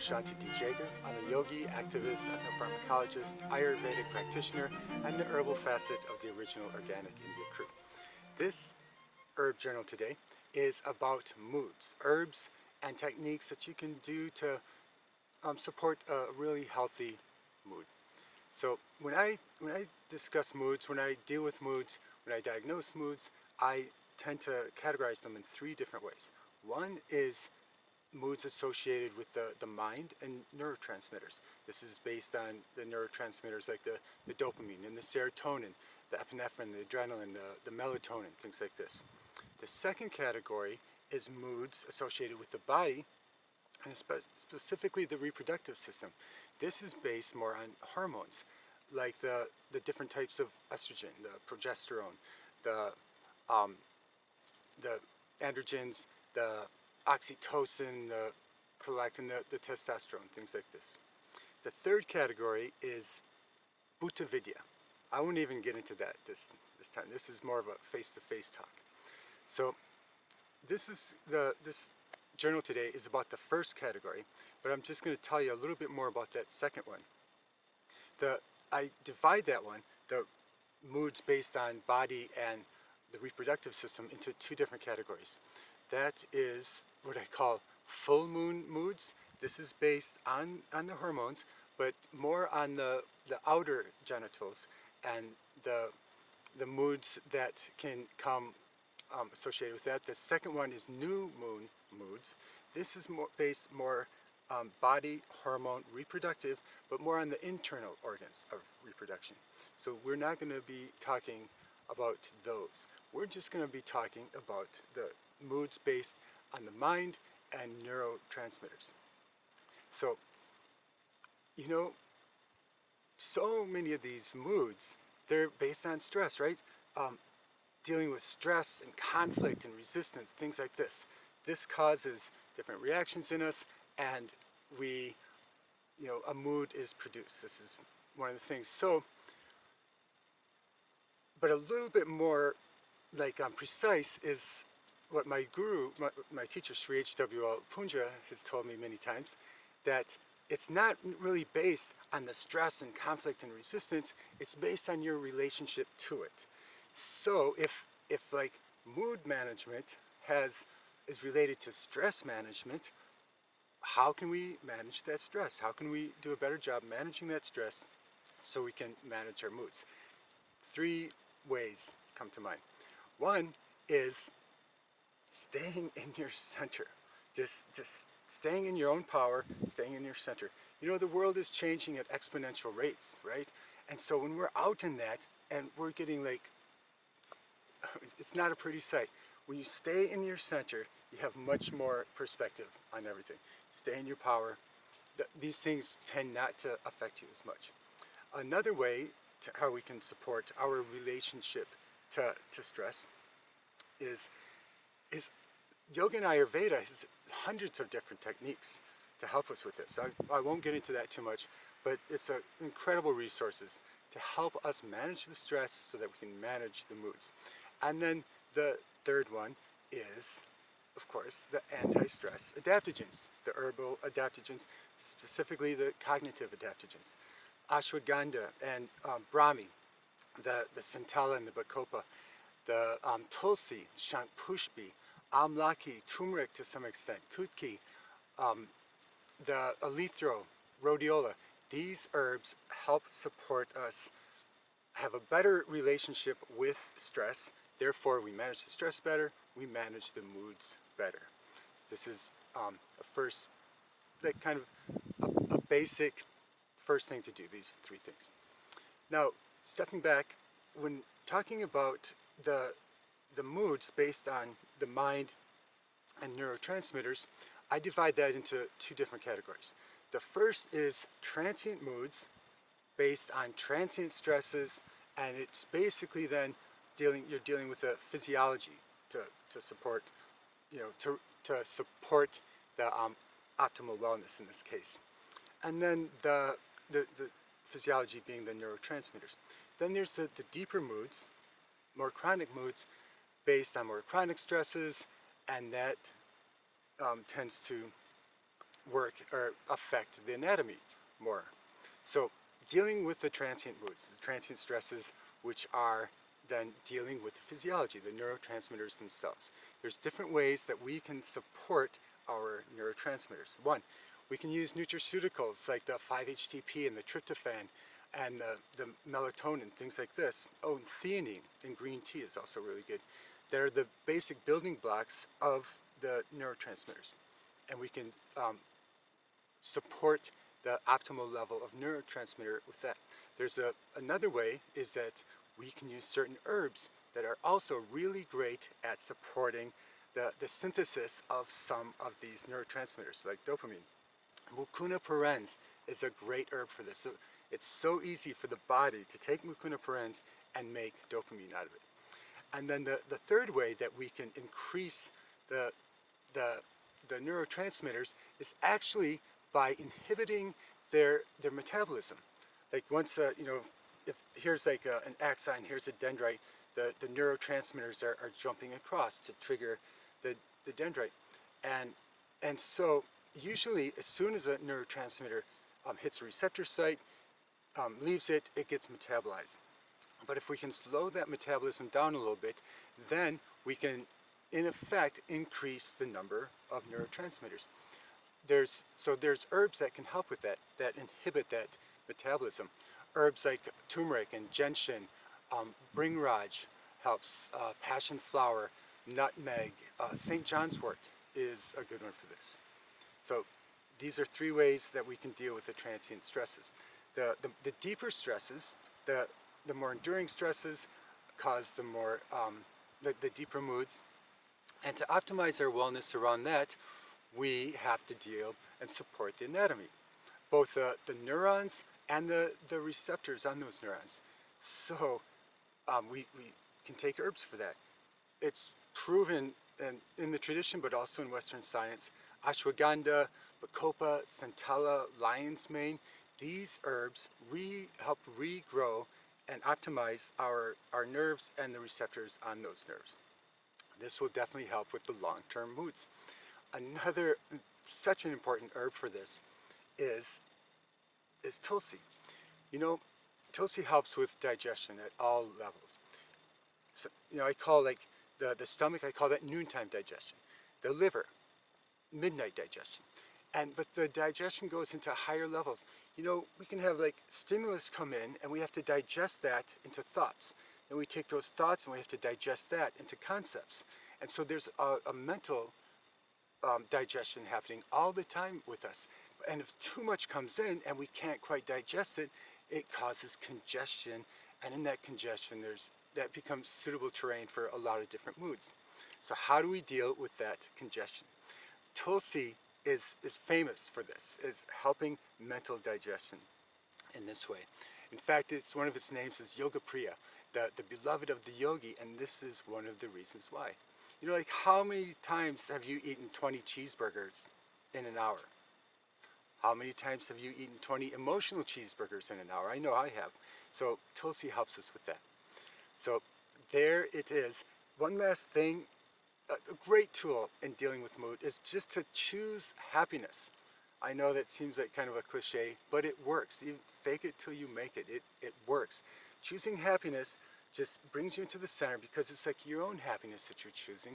Prashanti. I'm a yogi, activist, ethnopharmacologist, Ayurvedic practitioner, and the herbal facet of the original Organic India crew. This herb journal today is about moods, herbs, and techniques that you can do to support a really healthy mood. So when I discuss moods, when I deal with moods, when I diagnose moods, I tend to categorize them in three different ways. One is moods associated with the mind and neurotransmitters. This is based on the neurotransmitters like the dopamine and the serotonin, the epinephrine, the adrenaline, the melatonin, things like this. The second category is moods associated with the body, and specifically the reproductive system. This is based more on hormones, like the different types of estrogen, the progesterone, um, the androgens, the oxytocin, the prolactin, the testosterone, things like this. The third category is Bhuta Vidya. I won't even get into that this time. This is more of a face-to-face talk. So this journal today is about the first category, but I'm just going to tell you a little bit more about that second one. I divide that one, the moods based on body and the reproductive system, into two different categories. That is what I call full moon moods. This is based on the hormones, but more on the outer genitals and the moods that can come associated with that. The second one is new moon moods. This is based more body, hormone, reproductive, but more on the internal organs of reproduction. So we're not going to be talking about those. We're just going to be talking about the moods based on the mind and neurotransmitters. So, you know, so many of these moods, they're based on stress, right? Dealing with stress and conflict and resistance, things like this. This causes different reactions in us, and a mood is produced. This is one of the things. So, but a little bit more precise is what my guru, my teacher, Sri H.W.L. Punja, has told me many times, that it's not really based on the stress and conflict and resistance, it's based on your relationship to it. So if like mood management is related to stress management, how can we manage that stress? How can we do a better job managing that stress so we can manage our moods? Three ways come to mind. One is staying in your center. Just staying in your own power, staying in your center. You know, the world is changing at exponential rates, right? And so when we're out in that and we're getting it's not a pretty sight. When you stay in your center, you have much more perspective on everything. Stay in your power. These things tend not to affect you as much. Another way to how we can support our relationship to stress is yoga and Ayurveda has hundreds of different techniques to help us with this. I won't get into that too much, but it's incredible resources to help us manage the stress so that we can manage the moods. And then the third one is, of course, the anti-stress adaptogens, the herbal adaptogens, specifically the cognitive adaptogens. Ashwagandha and Brahmi, the Centella and the Bacopa, the Tulsi, Shanpushpi, Amlaki, turmeric to some extent, Kutki, the Alethro, Rhodiola. These herbs help support us have a better relationship with stress. Therefore, we manage the stress better, we manage the moods better. This is a first, kind of a basic first thing to do, these three things. Now, stepping back, when talking about the moods based on the mind and neurotransmitters, I divide that into two different categories. The first is transient moods based on transient stresses, and it's basically then you're dealing with the physiology to support, to support the optimal wellness in this case. And then the physiology being the neurotransmitters. Then there's the deeper moods, more chronic moods, based on more chronic stresses, and that tends to work or affect the anatomy more. So dealing with the transient moods, the transient stresses, which are then dealing with the physiology, the neurotransmitters themselves. There's different ways that we can support our neurotransmitters. One, we can use nutraceuticals like the 5-HTP and the tryptophan and the melatonin, things like this. Oh, and theanine in green tea is also really good. They're the basic building blocks of the neurotransmitters. And we can support the optimal level of neurotransmitter with that. There's another way is that we can use certain herbs that are also really great at supporting the synthesis of some of these neurotransmitters like dopamine. Mucuna parens is a great herb for this. So it's so easy for the body to take mucuna parens and make dopamine out of it. And then the third way that we can increase the neurotransmitters is actually by inhibiting their metabolism. Like once, if here's like an axon, here's a dendrite, the neurotransmitters are jumping across to trigger the dendrite. And so usually as soon as a neurotransmitter hits a receptor site, leaves it, it gets metabolized. But if we can slow that metabolism down a little bit, then we can, in effect, increase the number of neurotransmitters. There's herbs that can help with that inhibit that metabolism. Herbs like turmeric and gentian, bringraj helps, passion flower, nutmeg, St. John's wort is a good one for this. So these are three ways that we can deal with the transient stresses. The deeper stresses, the more enduring stresses cause the more, the deeper moods. And to optimize our wellness around that, we have to deal and support the anatomy, both the neurons and the receptors on those neurons. So we can take herbs for that. It's proven in the tradition, but also in Western science. Ashwagandha, Bacopa, Centella, lion's mane, these herbs help regrow and optimize our nerves and the receptors on those nerves. This will definitely help with the long-term moods. Another, such an important herb for this is Tulsi. You know, Tulsi helps with digestion at all levels. So, I call like the stomach, I call that noontime digestion. The liver, midnight digestion. But the digestion goes into higher levels. We can have like stimulus come in and we have to digest that into thoughts. Then we take those thoughts and we have to digest that into concepts. And so there's a mental digestion happening all the time with us. And if too much comes in and we can't quite digest it, it causes congestion. And in that congestion, that becomes suitable terrain for a lot of different moods. So how do we deal with that congestion? Tulsi is famous for this, is helping mental digestion in this way. In fact, one of its names is Yoga Priya, the beloved of the yogi, and this is one of the reasons why. Like how many times have you eaten 20 cheeseburgers in an hour? How many times have you eaten 20 emotional cheeseburgers in an hour? I know I have. So Tulsi helps us with that. So there it is. One last thing, a great tool in dealing with mood is just to choose happiness. I know that seems like kind of a cliche, but it works. You fake it till you make it. It works. Choosing happiness just brings you into the center because it's like your own happiness that you're choosing.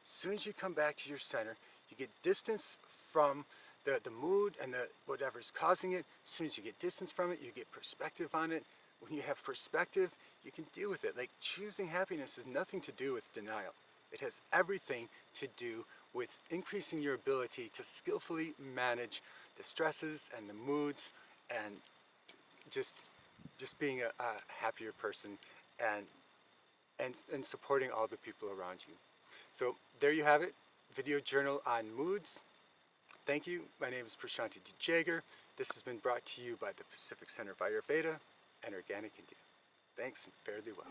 As soon as you come back to your center, you get distance from the mood and whatever's causing it. As soon as you get distance from it, you get perspective on it. When you have perspective, you can deal with it. Like choosing happiness has nothing to do with denial. It has everything to do with increasing your ability to skillfully manage the stresses and the moods and just being a happier person and supporting all the people around you. So there you have it, video journal on moods. Thank you. My name is Prashanti Jager. This has been brought to you by the Pacific Center of Ayurveda and Organic India. Thanks and fare thee well.